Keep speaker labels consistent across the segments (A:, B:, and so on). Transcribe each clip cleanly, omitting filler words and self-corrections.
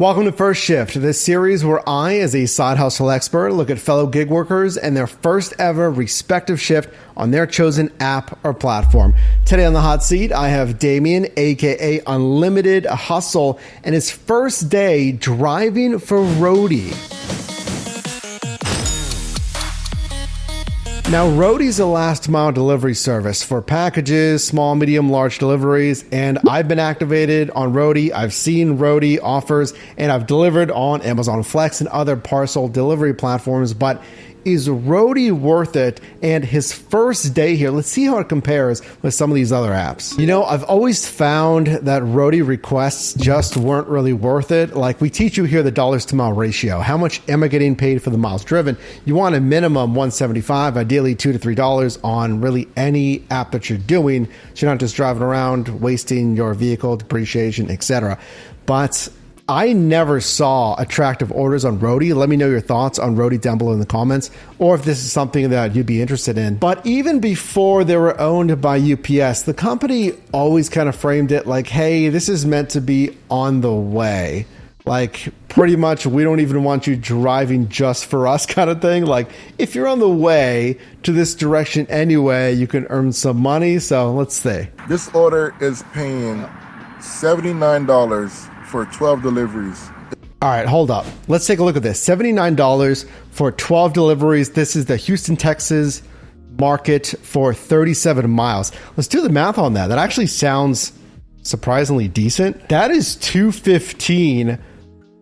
A: Welcome to First Shift, this series where I, as a side hustle expert, look at fellow gig workers and their first ever respective shift on their chosen app or platform. Today on the hot seat, I have Damion, aka Unlimited Hustle, and his first day driving for Roadie. Now, Roadie is a last mile delivery service for packages, small, medium, large deliveries, and I've been activated on Roadie. I've seen Roadie offers, and I've delivered on Amazon Flex and other parcel delivery platforms, but is Roadie worth it? And his first day here, let's see how it compares with some of these other apps. You know, I've always found that Roadie requests just weren't really worth it. Like, we teach you here the dollars to mile ratio. How much am I getting paid for the miles driven? You want a minimum $1.75, ideally $2 to $3 on really any app that you're doing, so you're not just driving around wasting your vehicle, depreciation, etc. But I never saw attractive orders on Roadie. Let me know your thoughts on Roadie down below in the comments, or if this is something that you'd be interested in. But even before they were owned by UPS, the company always kind of framed it like, hey, this is meant to be on the way. Like, pretty much, we don't even want you driving just for us kind of thing. Like, if you're on the way to this direction anyway, you can earn some money. So let's see.
B: This order is paying $79 for 12 deliveries.
A: All right, hold up. Let's take a look at this. $79 for 12 deliveries. This is the Houston, Texas market for 37 miles. Let's do the math on that. That actually sounds surprisingly decent. That is $2.15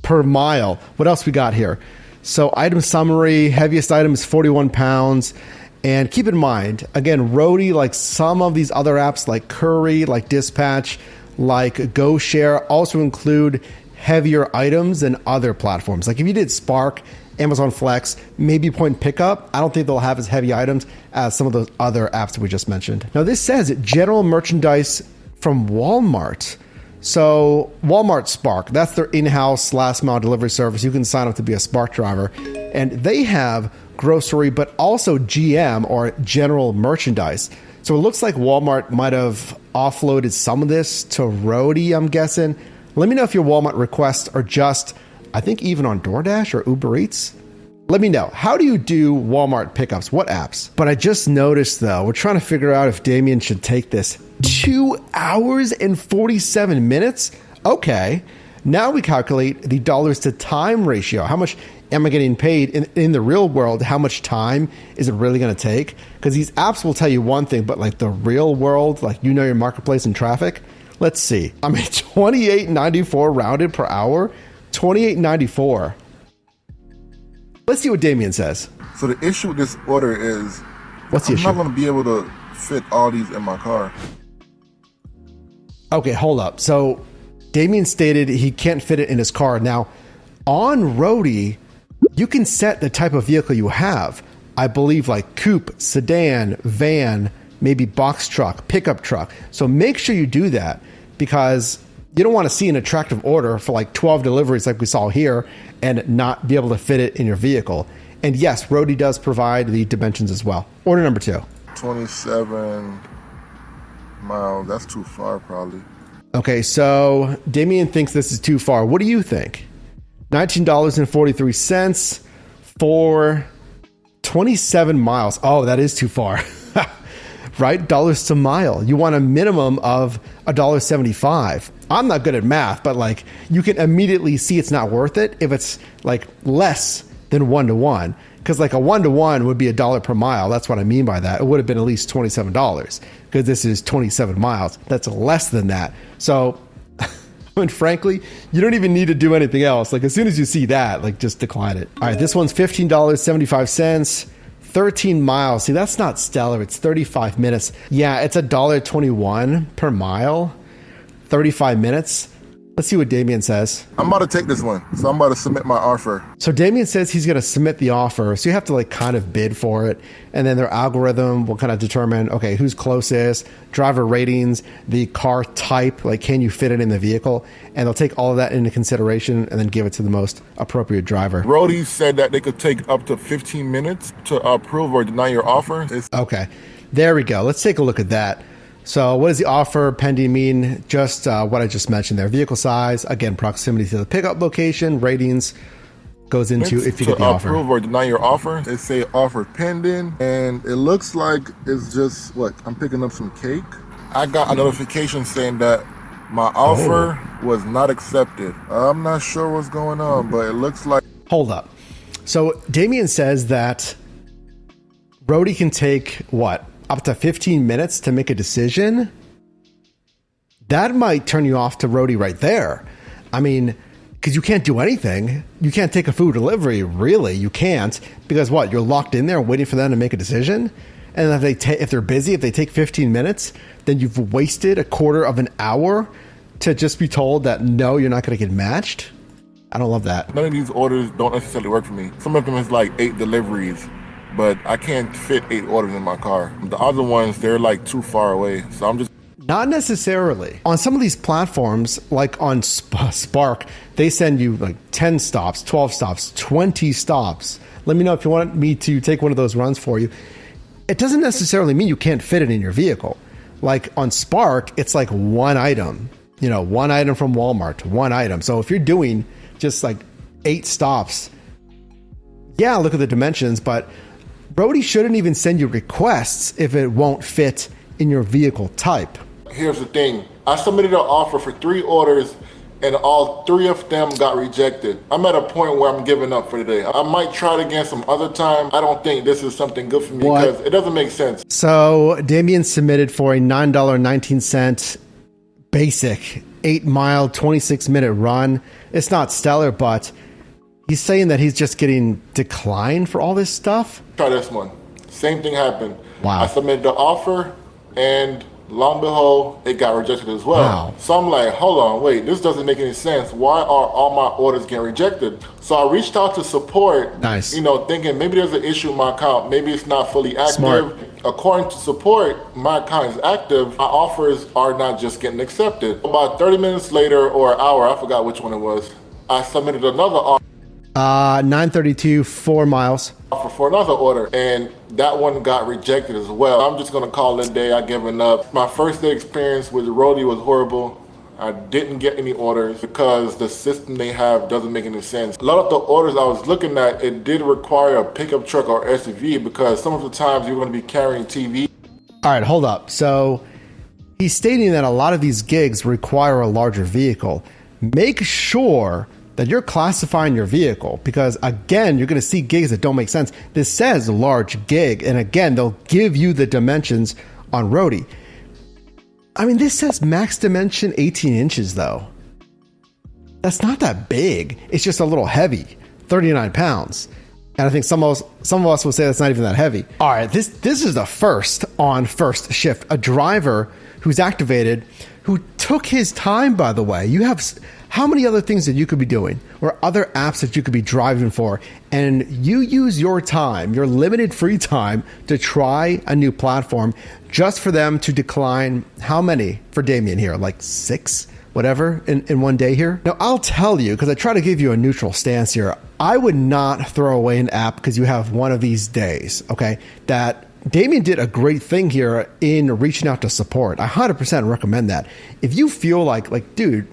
A: per mile. What else we got here? So item summary, heaviest item is 41 pounds. And keep in mind, again, Roadie, like some of these other apps like Curry, like Dispatch, like GoShare, also include heavier items than other platforms. Like if you did Spark, Amazon Flex, maybe Point Pickup, I don't think they'll have as heavy items as some of those other apps that we just mentioned. Now this says general merchandise from Walmart. So Walmart Spark, that's their in-house last mile delivery service. You can sign up to be a Spark driver, and they have grocery, but also GM or general merchandise. So it looks like Walmart might have offloaded some of this to Roadie, I'm guessing. Let me know if your Walmart requests are just, I think even on DoorDash or Uber Eats. Let me know. How do you do Walmart pickups? What apps? But I just noticed though, we're trying to figure out if Damion should take this. 2 hours and 47 minutes? Okay. Now we calculate the dollars to time ratio. How much am I getting paid in the real world? How much time is it really going to take? Because these apps will tell you one thing, but like the real world, like you know your marketplace and traffic. Let's see. I mean, $28.94 rounded per hour. $28.94. Let's see what Damion says.
B: So the issue with this order is,
A: what's the issue?
B: I'm not going to be able to fit all these in my car.
A: Okay, hold up. So Damion stated he can't fit it in his car. Now, on Roadie, you can set the type of vehicle you have. I believe like coupe, sedan, van, maybe box truck, pickup truck. So make sure you do that, because you don't want to see an attractive order for like 12 deliveries like we saw here and not be able to fit it in your vehicle. And yes, Roadie does provide the dimensions as well. Order number 2.
B: 27 miles. That's too far probably.
A: Okay, so Damion thinks this is too far. What do you think? $19.43 for 27 miles. Oh, that is too far. Right? Dollars to mile. You want a minimum of $1.75. I'm not good at math, but like you can immediately see it's not worth it if it's like less than 1-to-1. Because like a 1-to-1 would be $1 per mile. That's what I mean by that. It would have been at least $27, because this is 27 miles. That's less than that. So, and frankly, you don't even need to do anything else. Like as soon as you see that, like just decline it. All right, this one's $15.75, 13 miles. See, that's not stellar. It's 35 minutes. Yeah, it's $1.21 per mile, 35 minutes. Let's see what Damion says.
B: I'm about to take this one, so I'm about to submit my offer.
A: So Damion says he's going to submit the offer. So you have to like kind of bid for it. And then their algorithm will kind of determine, okay, who's closest, driver ratings, the car type, like can you fit it in the vehicle? And they'll take all of that into consideration and then give it to the most appropriate driver.
B: Roadie said that they could take up to 15 minutes to approve or deny your offer.
A: Okay, there we go. Let's take a look at that. So what does the offer pending mean? Just what I just mentioned there. Vehicle size, again, proximity to the pickup location, ratings goes into if you get the offer.
B: Approve or deny your offer. They say offer pending, and it looks like it's just, what, I'm picking up some cake. I got a notification saying that my offer was not accepted. I'm not sure what's going on, but it looks like...
A: Hold up. So Damion says that Roadie can take, what, up to 15 minutes to make a decision? That might turn you off to Roadie right there. I mean, because you can't do anything. You can't take a food delivery, really. You can't, because what? You're locked in there waiting for them to make a decision? And if they're busy, if they take 15 minutes, then you've wasted a quarter of an hour to just be told that, no, you're not going to get matched? I don't love that.
B: None of these orders don't necessarily work for me. Some of them is like 8 deliveries, but I can't fit 8 orders in my car. The other ones, they're like too far away. So I'm just...
A: Not necessarily. On some of these platforms, like on Spark, they send you like 10 stops, 12 stops, 20 stops. Let me know if you want me to take one of those runs for you. It doesn't necessarily mean you can't fit it in your vehicle. Like on Spark, it's like one item, one item from Walmart, one item. So if you're doing just like 8 stops, yeah, look at the dimensions, but Roadie shouldn't even send you requests if it won't fit in your vehicle type.
B: Here's the thing. I submitted an offer for 3 orders and all 3 of them got rejected. I'm at a point where I'm giving up for today. I might try it again some other time. I don't think this is something good for me because it doesn't make sense.
A: So Damion submitted for a $9.19 basic 8-mile, 26-minute run. It's not stellar, but he's saying that he's just getting declined for all this stuff.
B: Try this one. Same thing happened.
A: Wow.
B: I submitted the offer and lo and behold, it got rejected as well.
A: Wow.
B: So I'm like, hold on, wait, this doesn't make any sense. Why are all my orders getting rejected? So I reached out to support,
A: nice.
B: Thinking maybe there's an issue with my account. Maybe it's not fully active.
A: Smart.
B: According to support, my account is active. My offers are not just getting accepted. About 30 minutes later or an hour, I forgot which one it was, I submitted another offer.
A: 932, 4 miles.
B: For another order, and that one got rejected as well. I'm just gonna call it a day. I given up. My first day experience with Roadie was horrible. I didn't get any orders because the system they have doesn't make any sense. A lot of the orders I was looking at, it did require a pickup truck or SUV because some of the times you're gonna be carrying TV.
A: All right, hold up. So he's stating that a lot of these gigs require a larger vehicle. Make sure that you're classifying your vehicle because, again, you're going to see gigs that don't make sense. This says large gig, and again, they'll give you the dimensions on Roadie. I mean, this says max dimension 18 inches, though. That's not that big. It's just a little heavy, 39 pounds. And I think some of us will say that's not even that heavy. All right, this is the first on First Shift, a driver who's activated, who took his time, by the way. You have... How many other things that you could be doing or other apps that you could be driving for, and you use your time, your limited free time, to try a new platform just for them to decline how many for Damion here? Like 6, whatever, in one day here? Now, I'll tell you, because I try to give you a neutral stance here, I would not throw away an app because you have one of these days, okay? That Damion did a great thing here in reaching out to support. I 100% recommend that. If you feel like, dude,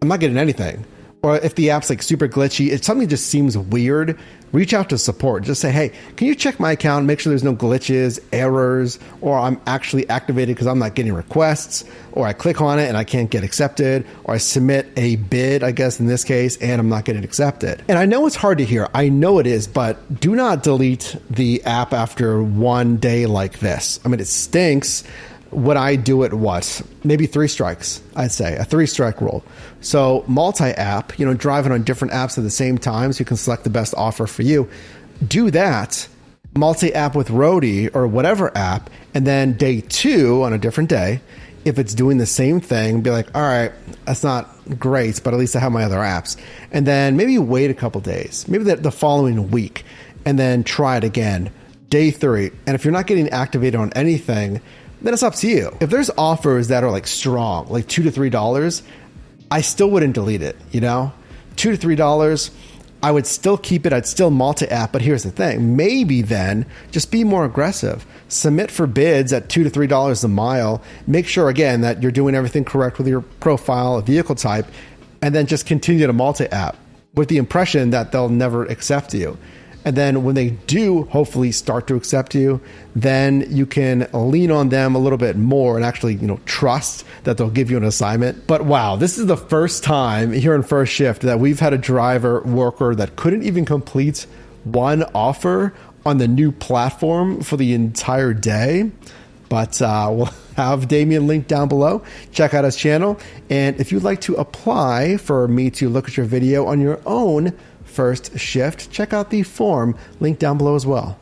A: I'm not getting anything, or if the app's like super glitchy, if something just seems weird, reach out to support. Just say, hey, can you check my account, make sure there's no glitches, errors, or I'm actually activated because I'm not getting requests, or I click on it and I can't get accepted, or I submit a bid, I guess in this case, and I'm not getting accepted. And I know it's hard to hear. I know it is, but do not delete the app after one day like this. I mean, it stinks. Would I do it maybe 3 strikes, I'd say, a 3-strike rule. So multi-app, driving on different apps at the same time so you can select the best offer for you. Do that, multi-app with Roadie or whatever app, and then day 2 on a different day, if it's doing the same thing, be like, all right, that's not great, but at least I have my other apps. And then maybe wait a couple days, maybe the following week, and then try it again, day 3. And if you're not getting activated on anything, then it's up to you. If there's offers that are like strong, like $2 to $3, I still wouldn't delete it, $2 to $3, I would still keep it. I'd still multi-app. But here's the thing. Maybe then just be more aggressive. Submit for bids at $2 to $3 a mile. Make sure, again, that you're doing everything correct with your profile, vehicle type, and then just continue to multi-app with the impression that they'll never accept you. And then when they do hopefully start to accept you, then you can lean on them a little bit more and actually, trust that they'll give you an assignment. But wow, this is the first time here in First Shift that we've had a driver worker that couldn't even complete one offer on the new platform for the entire day. But we'll have Damion linked down below. Check out his channel. And if you'd like to apply for me to look at your video on your own First Shift, check out the form linked down below as well.